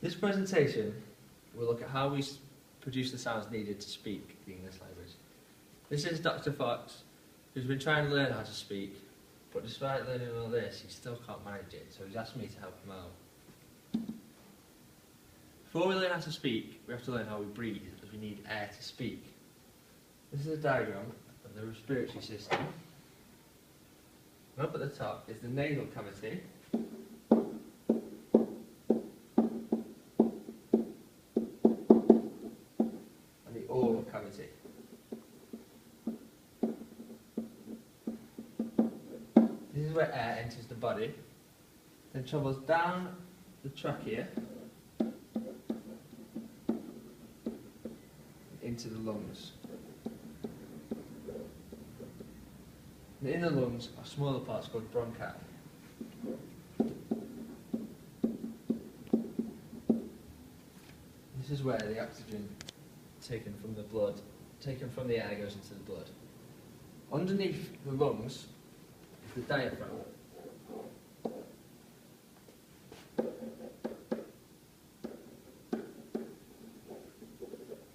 This presentation will look at how we produce the sounds needed to speak the English language. This is Dr. Fox, who's been trying to learn how to speak, but despite learning all this, he still can't manage it, so he's asked me to help him out. Before we learn how to speak, we have to learn how we breathe, as we need air to speak. This is a diagram of the respiratory system. And up at the top is the nasal cavity. And the oral cavity. This is where air enters the body, then travels down the trachea into the lungs. And in the lungs are smaller parts called bronchi. This is where the oxygen taken from the air goes into the blood. Underneath the lungs is the diaphragm.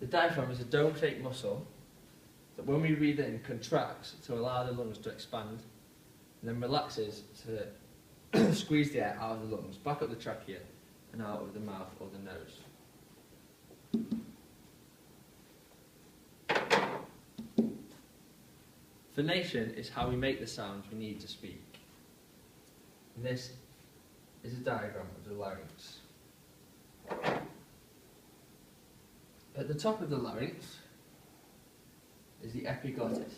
The diaphragm is a dome-shaped muscle that when we breathe in contracts to allow the lungs to expand and then relaxes to squeeze the air out of the lungs, back up the trachea and out of the mouth or the nose. Phonation is how we make the sounds we need to speak. And this is a diagram of the larynx. At the top of the larynx is the epiglottis.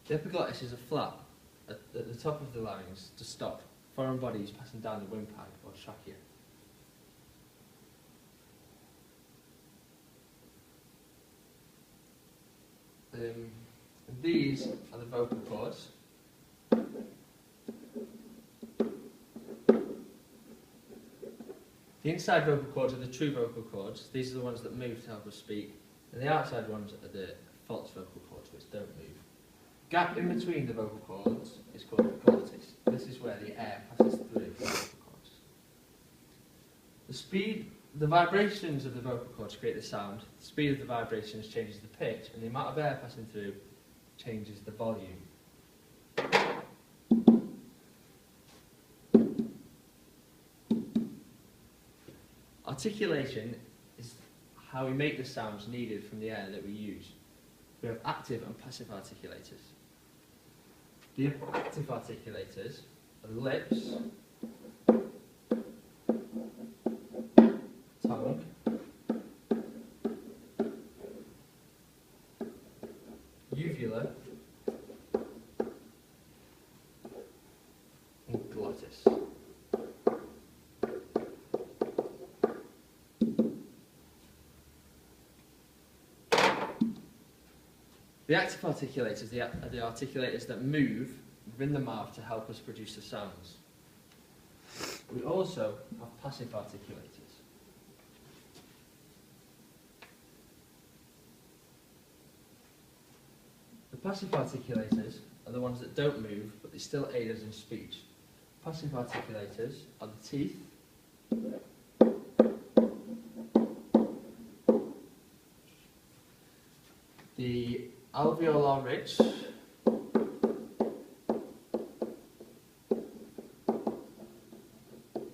The epiglottis is a flap at the top of the larynx to stop foreign bodies passing down the windpipe or trachea. These are the vocal cords. The inside vocal cords are the true vocal cords. These are the ones that move to help us speak. And the outside ones are the false vocal cords, which don't move. Gap in between the vocal cords is called the glottis. This is where the air passes through the vocal cords. The vibrations of the vocal cords create the sound. The speed of the vibrations changes the pitch, and the amount of air passing through changes the volume. Articulation is how we make the sounds needed from the air that we use. We have active and passive articulators. The active articulators are the lips, tongue, uvula, and glottis. The active articulators are the articulators that move within the mouth to help us produce the sounds. We also have passive articulators. The passive articulators are the ones that don't move, but they still aid us in speech. Passive articulators are the teeth, the alveolar ridge,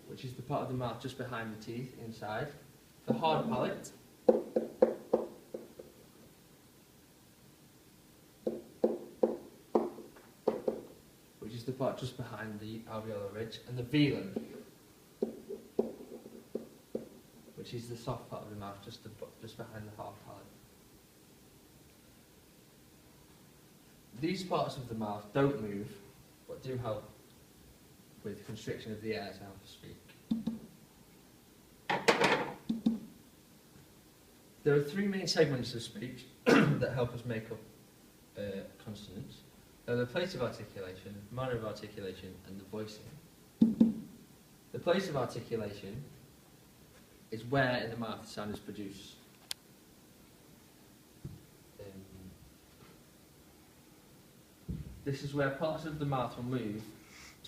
which is the part of the mouth just behind the teeth inside, the hard palate, which is the part just behind the alveolar ridge, and the velum, which is the soft part of the mouth just behind the hard palate. These parts of the mouth don't move, but do help with constriction of the air to help us speak. There are three main segments of speech that help us make up consonants. They're the place of articulation, manner of articulation, and the voicing. The place of articulation is where in the mouth the sound is produced. This is where parts of the mouth will move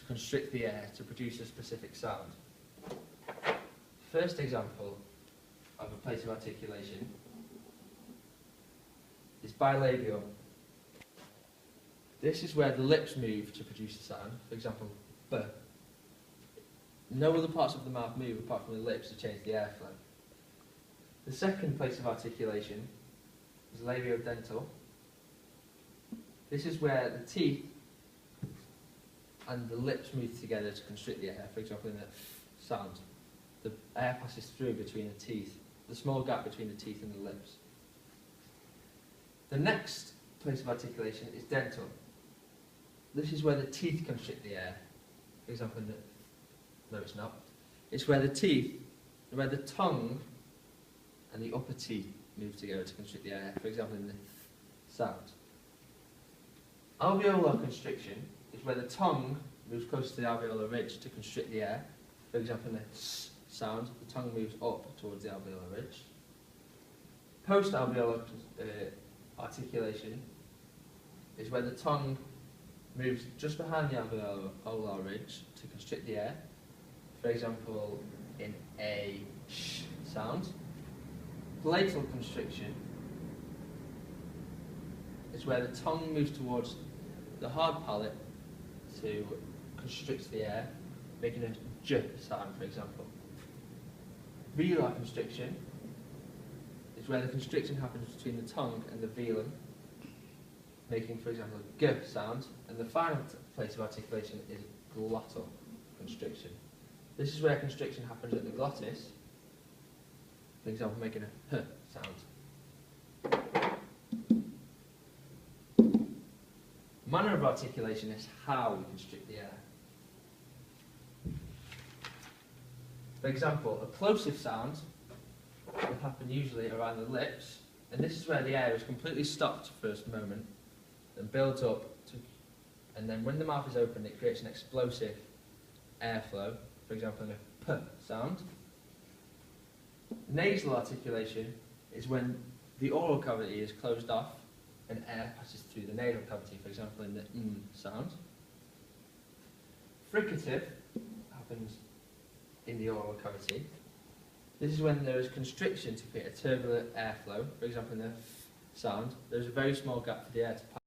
constrict the air to produce a specific sound. First example of a place of articulation is bilabial. This is where the lips move to produce a sound, for example, B. No other parts of the mouth move apart from the lips to change the airflow. The second place of articulation is labiodental. This is where the teeth and the lips move together to constrict the air, for example in the sound. The air passes through between the teeth, the small gap between the teeth and the lips. The next place of articulation is dental. This is where the teeth constrict the air. For example, no it's not. It's where where the tongue and the upper teeth move together to constrict the air. For example, in the sound. Alveolar constriction is where the tongue moves closer to the alveolar ridge to constrict the air. For example, in the S sound, the tongue moves up towards the alveolar ridge. Post-alveolar articulation is where the tongue moves just behind the alveolar ridge to constrict the air. For example, in a sh sound. Palatal constriction is where the tongue moves towards the hard palate to constrict the air, making a j sound, for example. Velar constriction is where the constriction happens between the tongue and the velum, making, for example, a g sound. And the final place of articulation is glottal constriction. This is where constriction happens at the glottis, for example, making a h sound. Manner of articulation is how we constrict the air. For example, a plosive sound will happen usually around the lips, and this is where the air is completely stopped for a moment, and builds up, and then when the mouth is open, it creates an explosive airflow, for example, in a p sound. Nasal articulation is when the oral cavity is closed off and air passes through the nasal cavity, for example, in the sound. Fricative happens in the oral cavity. This is when there is constriction to create a turbulent airflow, for example, in the f sound. There's a very small gap for the air to pass.